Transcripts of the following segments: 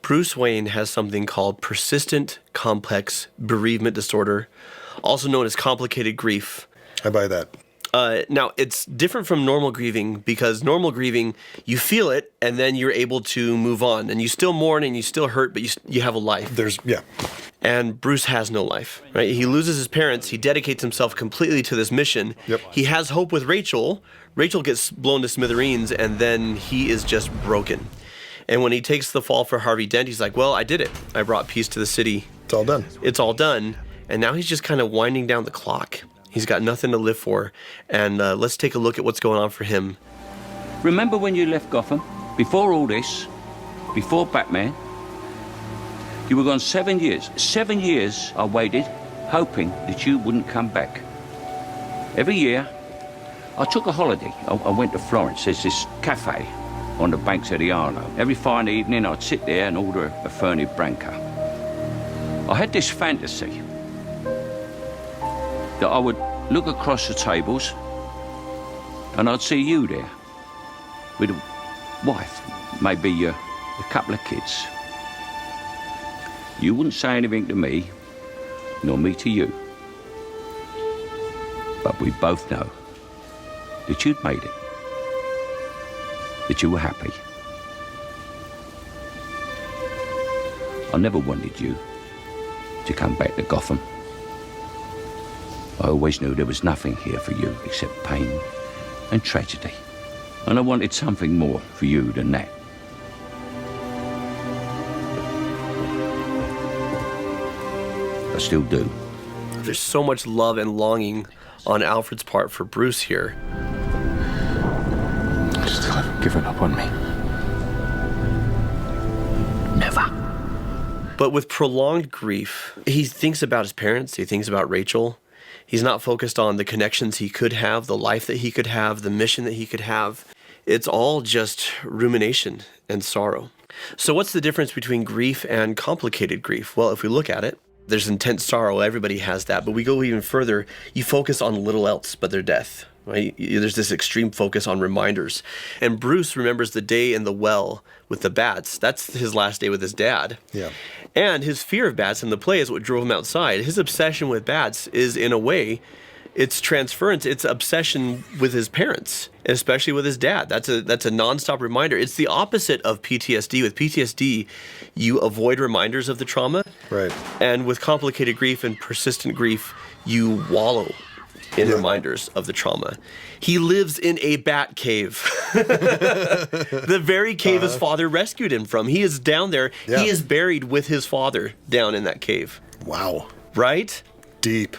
Bruce Wayne has something called persistent complex bereavement disorder, also known as complicated grief. I buy that. Now, it's different from normal grieving because normal grieving, you feel it and then you're able to move on. And you still mourn and you still hurt, but you have a life. And Bruce has no life, right? He loses his parents. He dedicates himself completely to this mission. Yep. He has hope with Rachel. Rachel gets blown to smithereens, and then he is just broken. And when he takes the fall for Harvey Dent, he's like, well, I did it. I brought peace to the city. It's all done. It's all done. And now he's just kind of winding down the clock. He's got nothing to live for. And let's take a look at what's going on for him. Remember when you left Gotham? Before all this, before Batman, you were gone 7 years. 7 years I waited, hoping that you wouldn't come back. Every year, I took a holiday. I went to Florence. There's this cafe on the banks of the Arno. Every fine evening, I'd sit there and order a Fernet Branca. I had this fantasy that I would look across the tables and I'd see you there with a wife, maybe a couple of kids. You wouldn't say anything to me, nor me to you. But we both know that you'd made it, that you were happy. I never wanted you to come back to Gotham. I always knew there was nothing here for you except pain and tragedy. And I wanted something more for you than that. I still do. There's so much love and longing on Alfred's part for Bruce here. You still haven't given up on me. Never. But with prolonged grief, he thinks about his parents, he thinks about Rachel. He's not focused on the connections he could have, the life that he could have, the mission that he could have. It's all just rumination and sorrow. So what's the difference between grief and complicated grief? Well, if we look at it, there's intense sorrow. Everybody has that. But we go even further. You focus on little else but their death. Right? There's this extreme focus on reminders. And Bruce remembers the day in the well with the bats. That's his last day with his dad. Yeah. And his fear of bats in the play is what drove him outside. His obsession with bats is, in a way, it's transference. It's obsession with his parents, especially with his dad. That's a nonstop reminder. It's the opposite of PTSD. With PTSD, you avoid reminders of the trauma. Right. And with complicated grief and persistent grief, you wallow in reminders of the trauma. He lives in a bat cave. The very cave his father rescued him from. He is down there. Yeah. He is buried with his father down in that cave. Wow. Right? Deep.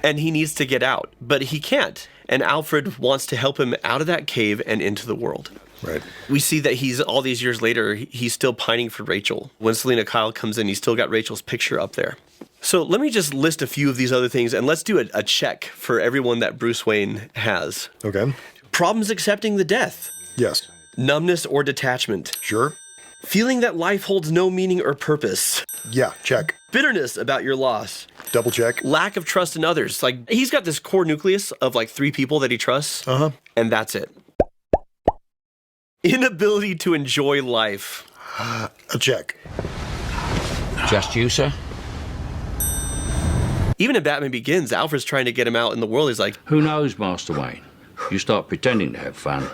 And he needs to get out, but he can't. And Alfred wants to help him out of that cave and into the world. Right. We see that he's, all these years later, he's still pining for Rachel. When Selena Kyle comes in, he's still got Rachel's picture up there. So let me just list a few of these other things, and let's do a check for everyone that Bruce Wayne has. Okay. Problems accepting the death. Yes. Numbness or detachment. Sure. Feeling that life holds no meaning or purpose. Yeah, check. Bitterness about your loss. Double check. Lack of trust in others. Like, he's got this core nucleus of like 3 people that he trusts, and that's it. Inability to enjoy life. A check. Just you, sir? Even in Batman Begins, Alfred's trying to get him out in the world. He's like, Who knows, Master Wayne? You start pretending to have fun,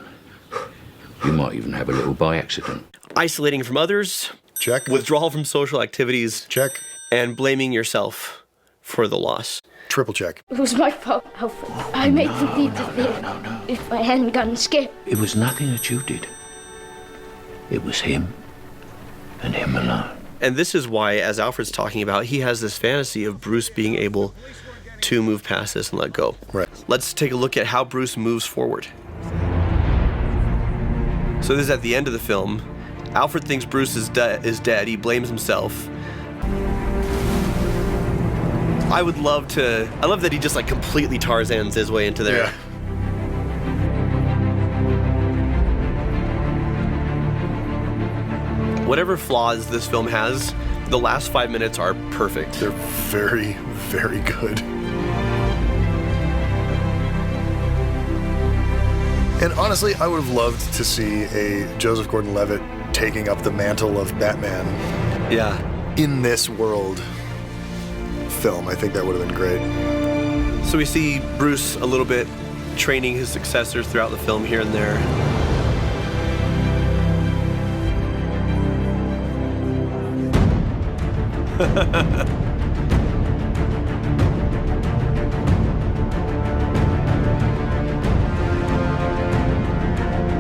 you might even have a little by accident. isolating from others. Check. Withdrawal from social activities. Check. And blaming yourself for the loss. Triple check. It was my fault, Alfred. I made them need to live. No. If I hadn't gotten scared. It was nothing that you did. It was him, and him alone. And this is why, as Alfred's talking about, he has this fantasy of Bruce being able to move past this and let go. Right. Let's take a look at how Bruce moves forward. So this is at the end of the film. Alfred thinks Bruce is dead. He blames himself. I love that he just like completely Tarzans his way into there. Yeah. Whatever flaws this film has, the last 5 minutes are perfect. They're very, very good. And honestly, I would have loved to see a Joseph Gordon-Levitt taking up the mantle of Batman Yeah. in this world film. I think that would have been great. So we see Bruce a little bit training his successors throughout the film here and there.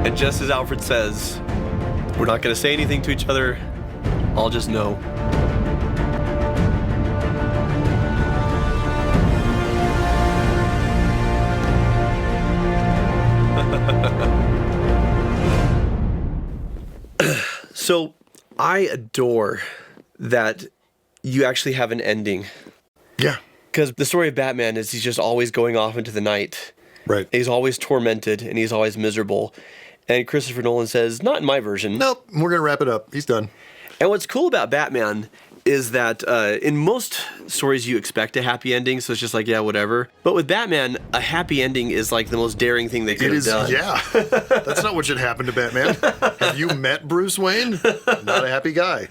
And just as Alfred says, we're not going to say anything to each other. I'll just know. So I adore that you actually have an ending. Yeah. Because the story of Batman is he's just always going off into the night. Right. He's always tormented and he's always miserable. And Christopher Nolan says, not in my version. Nope. We're going to wrap it up. He's done. And what's cool about Batman is that in most stories you expect a happy ending, so it's just like, yeah, whatever. But with Batman, a happy ending is like the most daring thing they could have done. Yeah. That's not what should happen to Batman. Have you met Bruce Wayne? Not a happy guy.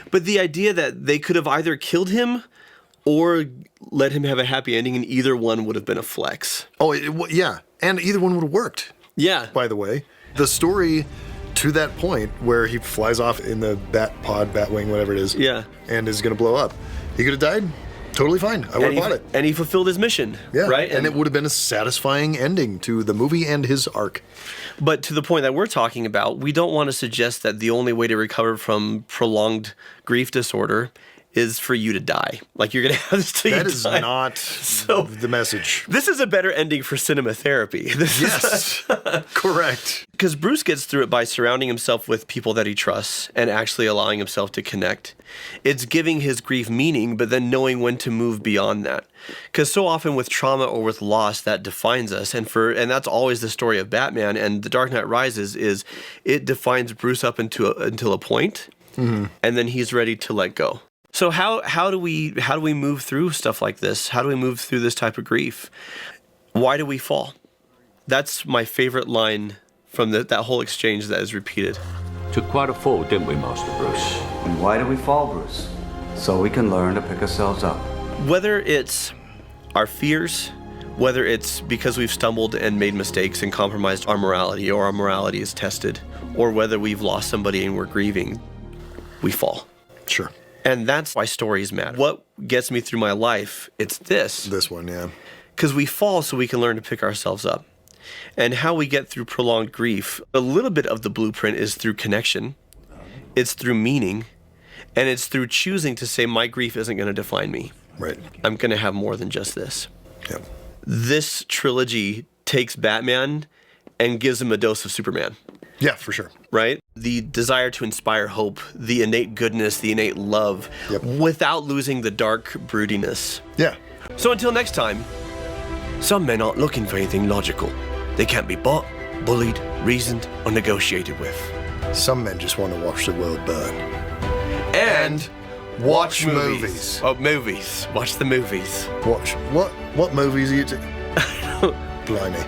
But the idea that they could have either killed him or let him have a happy ending, and either one would have been a flex. Oh, yeah. And either one would have worked, Yeah. by the way. The story to that point where he flies off in the Batwing, whatever it is, Yeah. and is going to blow up. He could have died. Totally fine. I would have bought it. And he fulfilled his mission. Yeah. Right? And it would have been a satisfying ending to the movie and his arc. But to the point that we're talking about, we don't want to suggest that the only way to recover from prolonged grief disorder is for you to die. Like you're going to have this till you That is die. not the message. This is a better ending for cinema therapy. Yes. Correct. Because Bruce gets through it by surrounding himself with people that he trusts and actually allowing himself to connect. It's giving his grief meaning, but then knowing when to move beyond that. Because so often with trauma or with loss, that defines us. And that's always the story of Batman. And The Dark Knight Rises is it defines Bruce up until a point, and then he's ready to let go. So how do we move through stuff like this? How do we move through this type of grief? Why do we fall? That's my favorite line from that whole exchange that is repeated. Took quite a fall, didn't we, Master Bruce? And why do we fall, Bruce? So we can learn to pick ourselves up. Whether it's our fears, whether it's because we've stumbled and made mistakes and compromised our morality, or our morality is tested, or whether we've lost somebody and we're grieving, we fall. Sure. And that's why stories matter. What gets me through my life, it's this. This one, yeah. Because we fall so we can learn to pick ourselves up. And how we get through prolonged grief, a little bit of the blueprint is through connection, it's through meaning, and it's through choosing to say my grief isn't going to define me. Right. I'm going to have more than just this. Yep. This trilogy takes Batman and gives him a dose of Superman. Yeah, for sure. Right? The desire to inspire hope, the innate goodness, the innate love, without losing the dark broodiness. Yeah. So until next time, some men aren't looking for anything logical. They can't be bought, bullied, reasoned, or negotiated with. Some men just want to watch the world burn. And Watch movies. Oh, movies. Watch the movies. Watch what movies are you Blimey.